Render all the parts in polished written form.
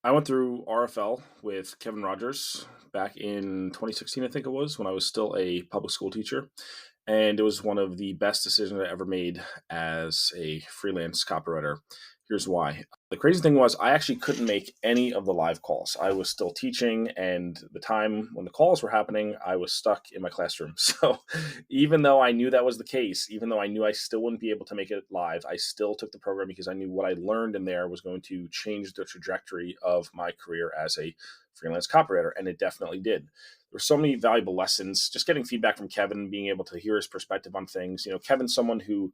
I went through RFL with Kevin Rogers back in 2016, I think it was, when I was still a public school teacher. And it was one of the best decisions I ever made as a freelance copywriter. Here's why. The crazy thing was, I actually couldn't make any of the live calls. I was still teaching, and the time when the calls were happening, I was stuck in my classroom. So, even though I knew that was the case, even though I knew I still wouldn't be able to make it live, I still took the program because I knew what I learned in there was going to change the trajectory of my career as a freelance copywriter, and it definitely did. There were so many valuable lessons. Just getting feedback from Kevin, being able to hear his perspective on things. Kevin's someone who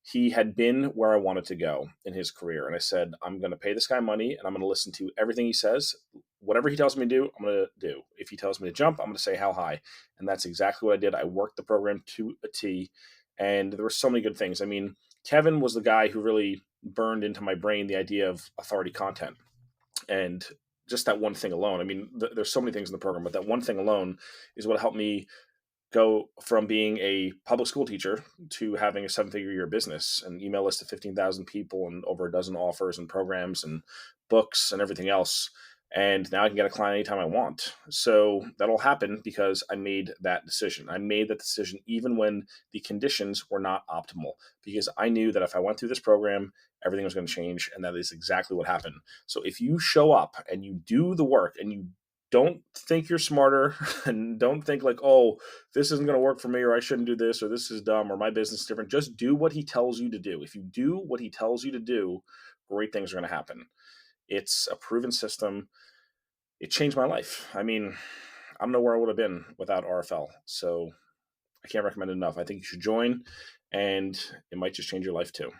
he had been where I wanted to go in his career. And I said, I'm going to pay this guy money and I'm going to listen to everything he says. Whatever he tells me to do, I'm going to do. If he tells me to jump, I'm going to say how high. And that's exactly what I did. I worked the program to a T. And there were so many good things. I mean, Kevin was the guy who really burned into my brain the idea of authority content. And just that one thing alone, I mean, there's so many things in the program, but that one thing alone is what helped me go from being a public school teacher to having a seven-figure-year business, an email list of 15,000 people and over a dozen offers and programs and books and everything else. And now I can get a client anytime I want. So that'll happen because I made that decision. I made that decision even when the conditions were not optimal, because I knew that if I went through this program, everything was going to change. And that is exactly what happened. So if you show up and you do the work and you don't think you're smarter and don't think like, oh, this isn't going to work for me, or I shouldn't do this, or this is dumb, or my business is different. Just do what he tells you to do. If you do what he tells you to do, great things are going to happen. It's a proven system. It changed my life. I mean, I don't know where I would have been without RFL. So I can't recommend it enough. I think you should join, and it might just change your life too.